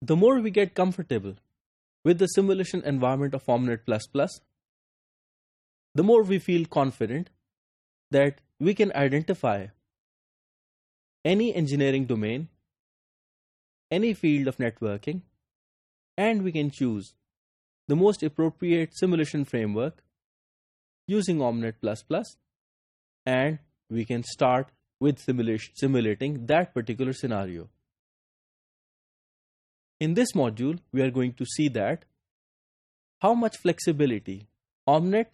The more we get comfortable with the simulation environment of Omnet++, the more we feel confident that we can identify any engineering domain, any field of networking, and we can choose the most appropriate simulation framework using Omnet++, and we can start with simulating that particular scenario. In this module, we are going to see that how much flexibility Omnet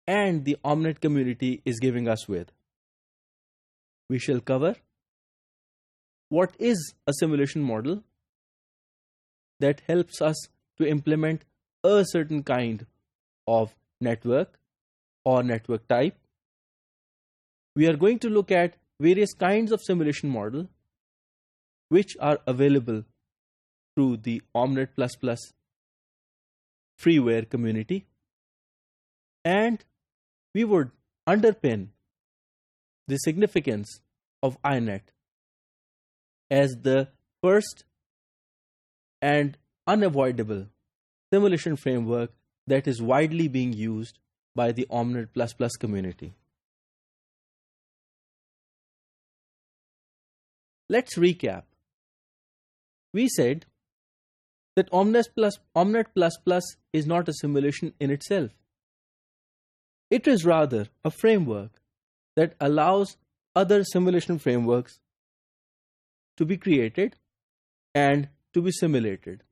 and the Omnet community is giving us with. We shall cover what is a simulation model that helps us to implement a certain kind of network or network type. We are going to look at various kinds of simulation model which are available through the Omnet++ freeware community, and we would underpin the significance of INET as the first and unavoidable simulation framework that is widely being used by the Omnet++ community. Let's recap. We said that Omnet++ is not a simulation in itself. It is rather a framework that allows other simulation frameworks to be created and to be simulated.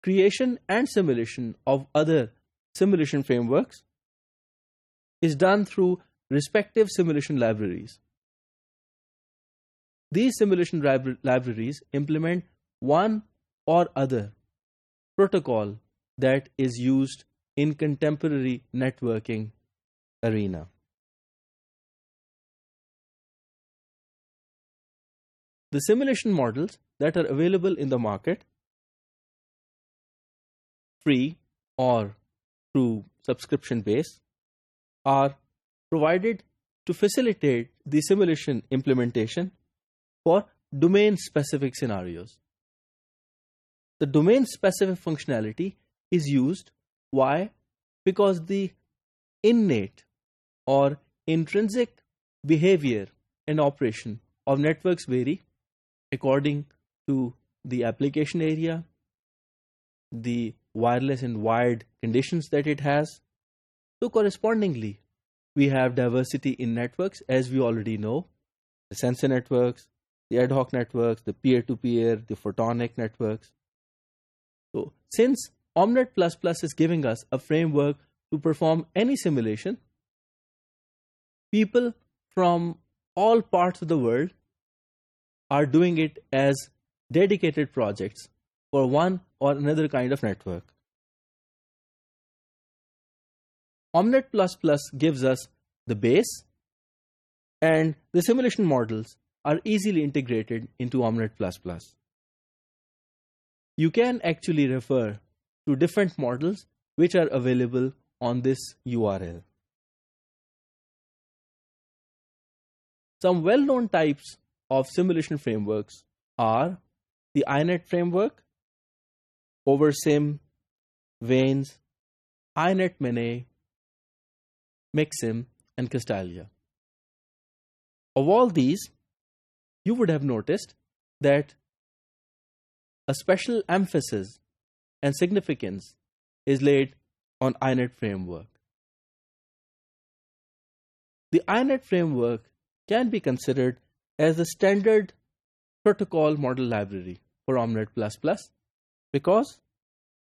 Creation and simulation of other simulation frameworks is done through respective simulation libraries. These simulation libraries implement one or other protocol that is used in contemporary networking arena. The simulation models that are available in the market, free or through subscription base, are provided to facilitate the simulation implementation for domain-specific scenarios. The domain-specific functionality is used. Why? Because the innate or intrinsic behavior and operation of networks vary according to the application area, the wireless and wired conditions that it has. So correspondingly, we have diversity in networks, as we already know: the sensor networks, the ad hoc networks, the peer-to-peer, the photonic networks. So since Omnet++ is giving us a framework to perform any simulation, people from all parts of the world are doing it as dedicated projects for one or another kind of network. Omnet++ gives us the base, and the simulation models are easily integrated into Omnet++. You can actually refer to different models which are available on this URL. Some well-known types of simulation frameworks are the INET framework, OverSim, Vanes, INET-MANE, Mixim, and Castalia. Of all these, you would have noticed that a special emphasis and significance is laid on INET framework. The INET framework can be considered as the standard protocol model library for Omnet++ because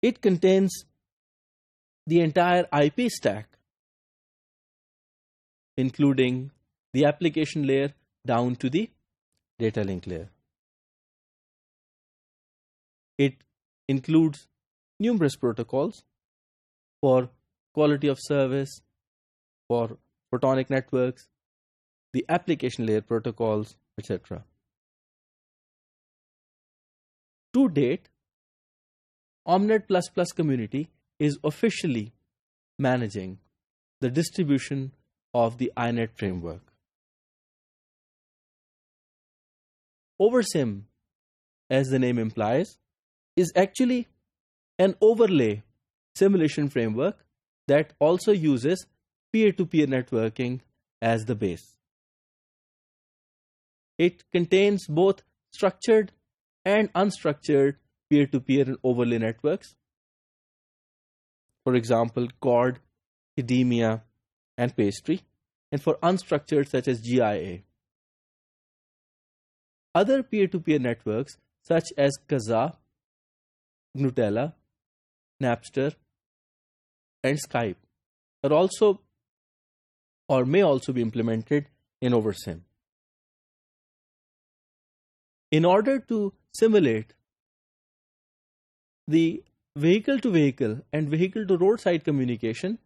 it contains the entire IP stack, including the application layer down to the data link layer. It includes numerous protocols for quality of service, for photonic networks, the application layer protocols, etc. To date, Omnet++ community is officially managing the distribution of the INET framework. OverSim, as the name implies, is actually an overlay simulation framework that also uses peer-to-peer networking as the base. It contains both structured and unstructured peer-to-peer and overlay networks. For example, Chord, Kademia, and Pastry, and for unstructured such as GIA. Other peer-to-peer networks such as Kazaa, Gnutella, Napster, and Skype are also or may also be implemented in OverSim. In order to simulate the vehicle-to-vehicle and vehicle-to-roadside communication,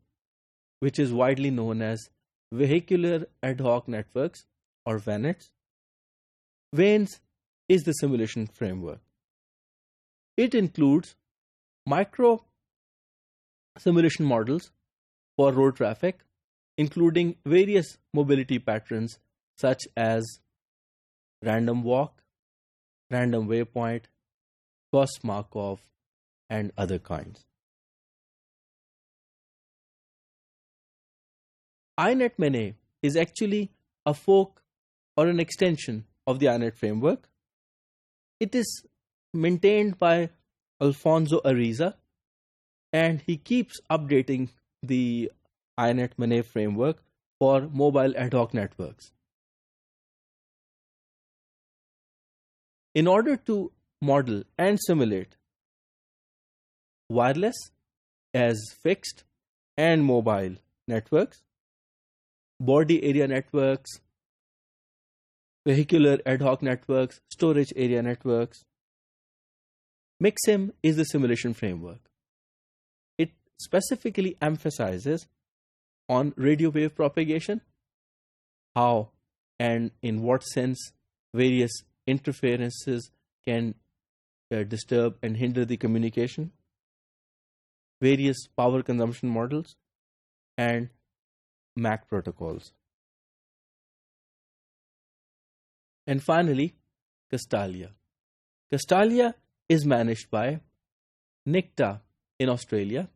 which is widely known as vehicular ad hoc networks or VANETs, VANES is the simulation framework. It includes micro simulation models for road traffic, including various mobility patterns such as random walk, random waypoint, Gauss-Markov, and other kinds. INET-MANE is actually a fork or an extension of the INET framework. It is maintained by Alfonso Ariza, and he keeps updating the INET-MANE framework for mobile ad hoc networks. In order to model and simulate wireless as fixed and mobile networks, body area networks, vehicular ad hoc networks, storage area networks, MixSim is the simulation framework. It specifically emphasizes on radio wave propagation, how and in what sense various interferences can disturb and hinder the communication, various power consumption models, and MAC protocols. And finally, Castalia. Castalia is managed by NICTA in Australia.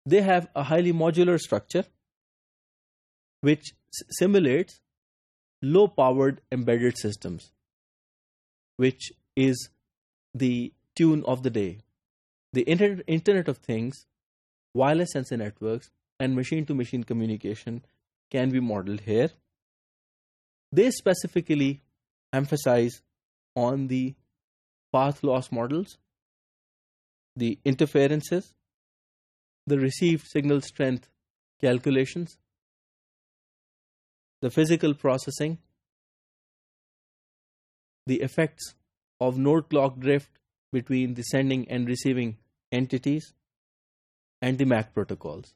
They have a highly modular structure which simulates low-powered embedded systems, which is the tune of the day. The Internet of Things, wireless sensor networks, and machine-to-machine communication can be modeled here. They specifically emphasize on the path loss models, the interferences, the received signal strength calculations, the physical processing, the effects of node clock drift between the sending and receiving entities, and the MAC protocols.